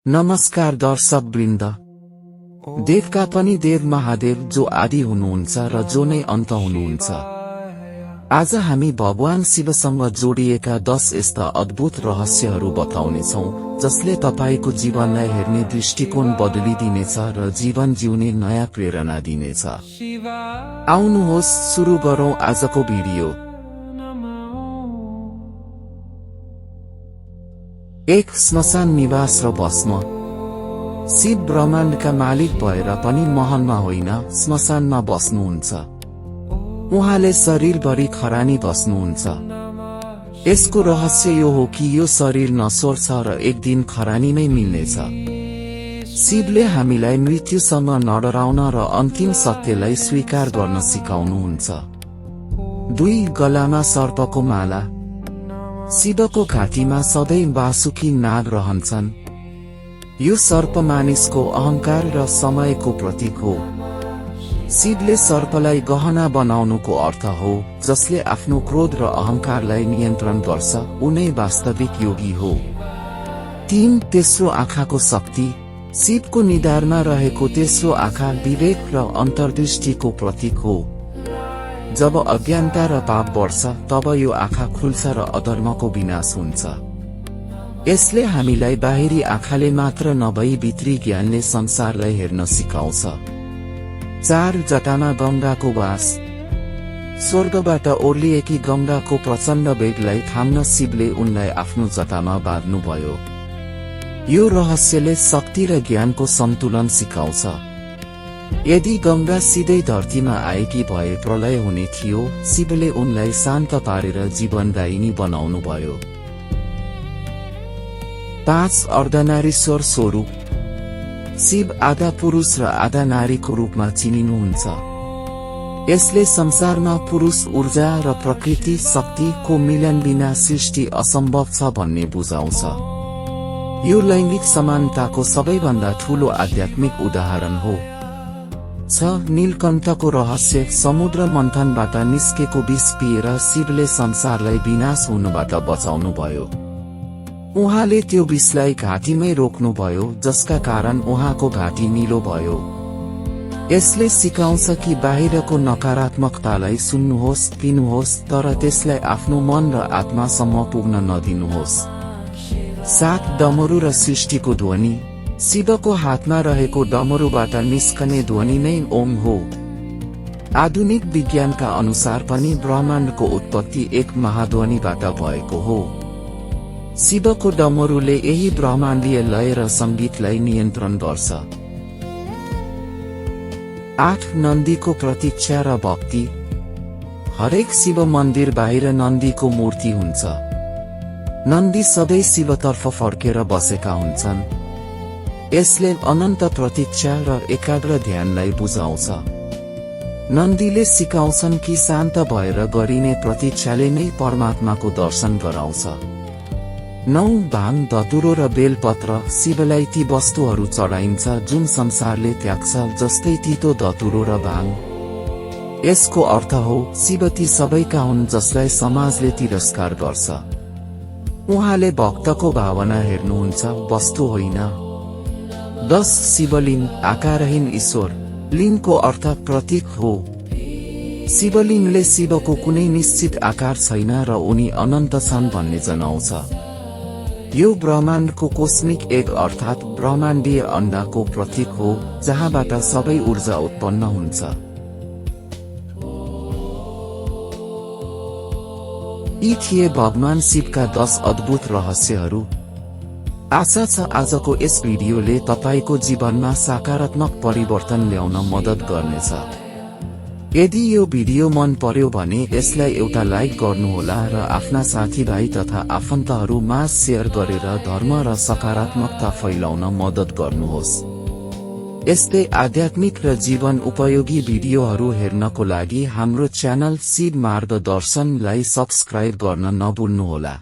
नमस्कार दर्शक वृन्द। देवका पनि देव महादेव जो आदि हुनुहुन्छ र जो नै अन्त हुनुहुन्छ। आज हामी भगवान शिवसँग जोडिएका 10 यस्ता अद्भुत रहस्यहरू बताउनेछौं जसले तपाईको जीवनलाई हेर्ने दृष्टिकोण बदलिदिनेछ र जीवन जिउने नयाँ प्रेरणा दिनेछ। आउनुहोस् सुरु गरौं आजको भिडियो। 1 श्मशान निवास र भस्म। शिव ब्रह्माण्डका मालिक भएर पनि महलमा होइन श्मशानमा बस्नुहुन्छ। उहाँले शरीरभरि खरानी बस्नुहुन्छ। यसको रहस्य यो हो कि यो शरीर नश्वर छ र एक दिन खरानी नै मिल्नेछ। शिवले हामीलाई मृत्युसँग नडराउन र अन्तिम सत्यलाई स्वीकार गर्न सिकाउनुहुन्छ। 2 गलामा सर्पको माला। शिवको घाँटीमा सधैँ वासुकी नाग रहन्छन्। यो सर्प मानिसको अहंकार र समयको प्रतीक हो। शिवले सर्पलाई गहना बनाउनुको अर्थ हो जसले आफ्नो क्रोध र अहंकारलाई नियन्त्रण गर्छ। उनै वास्तविक योगी हो। 3 तेस्रो आँखाको शक्ति। शिवको निधारमा रहेको तेस्रो आँखा विवेक र अन्तर्दृष्टिको प्रतीक हो। जब अज्ञानता र पाप बढ्छ तब यो आँखा खुल्छ र अधर्मको विनाश हुन्छ। यसले हामीलाई बाहिरी आँखाले मात्र नभई भित्री ज्ञानले संसारलाई हेर्न सिकाउँछ। 4 जटामा गंगाको वास। स्वर्गबाट ओर्लिएकी गंगाको प्रचण्ड वेगलाई थाम्न शिवले उनलाई आफ्नो जटामा बाँध्नुभयो। यो रहस्यले शक्ति र ज्ञानको सन्तुलन सिकाउँछ। यदि गंगा सिधै धरतीमा आएकी भए प्रलय हुने थियो। शिवले उनलाई शान्त पारेर जीवनदायिनी बनाउनुभयो। 5 अर्धनारीश्वर स्वरूप। शिव आधा पुरुष र आधा नारीको रूपमा चिनिनुहुन्छ। यसले संसारमा पुरुष ऊर्जा र प्रकृति शक्तिको मिलन बिना सृष्टि असम्भव छ भन्ने बुझाउँछ। यो लैंगिक समानताको सबैभन्दा ठूलो आध्यात्मिक उदाहरण हो। 6 नीलकण्ठको रहस्य। समुद्र मन्थनबाट निस्केको विष पिएर शिवले संसारलाई विनाश हुनबाट बचाउनुभयो। उहाँले त्यो विषलाई घाँटीमै रोक्नुभयो जसका कारण उहाँको घाँटी नीलो भयो। यसले सिकाउँछ कि बाहिरको नकारात्मकतालाई सुन्नुहोस् पिनुहोस् तर त्यसलाई आफ्नो मन र आत्मासम्म पुग्न नदिनुहोस्। 7 डमरू र सृष्टिको ध्वनि। शिवको हातमा रहेको डमरूबाट निस्कने ध्वनि नै ओम हो। आधुनिक विज्ञानका अनुसार पनि ब्रह्माण्डको उत्पत्ति एक महाध्वनिबाट भएको हो। शिवको डमरूले यही ब्रह्माण्डीय लय र संगीतलाई नियन्त्रण गर्छ। 8 नन्दीको प्रतीक्षा र भक्ति। हरेक शिव मन्दिर बाहिर नन्दीको मूर्ति हुन्छ। नन्दी सधैँ शिवतर्फ फर्केर बसेका हुन्छन्। यसले अनन्त प्रतीक्षा र एकाग्र ध्यानलाई बुझाउँछ। नन्दीले सिकाउँछन् कि शान्त भएर गरिने प्रतीक्षाले नै परमात्माको दर्शन गराउँछ। 9 भाङ धतुरो र बेलपत्र। शिवलाई ती वस्तुहरू चढाइन्छ जुन संसारले त्याग्छ जस्तै तितो धतुरो र भाङ। यसको अर्थ हो शिव ती सबैका हुन् जसलाई समाजले तिरस्कार गर्छ। उहाँले भक्तको भावना हेर्नुहुन्छ वस्तु होइन। 10 शिवलिङ्ग। आकारहीन ईश्वर। लिङ्गको अर्थ प्रतीक हो। शिवलिङ्गले शिवको कुनै निश्चित आकार छैन र उनी अनन्त छन् भन्ने जनाउँछ। यो ब्रह्माण्डको कोस्मिक एग अर्थात् ब्रह्माण्डीय अण्डाको प्रतीक हो जहाँबाट सबै ऊर्जा उत्पन्न हुन्छ। यी थिए भगवान शिवका 10 अद्भुत रहस्यहरू। आशा छ आजको यस भिडियोले तपाईको जीवनमा सकारात्मक परिवर्तन ल्याउन मद्दत गर्नेछ। यदि यो भिडियो मन पर्यो भने यसलाई एउटा लाइक गर्नुहोला र आफ्ना साथीभाइ तथा आफन्तहरूमा शेयर गरेर धर्म र सकारात्मकता फैलाउन मद्दत गर्नुहोस्। यस्तै आध्यात्मिक र जीवन उपयोगी भिडियोहरू हेर्नको लागि हाम्रो च्यानल शिव मार्गदर्शनलाई सब्स्क्राइब गर्न नभुल्नुहोला।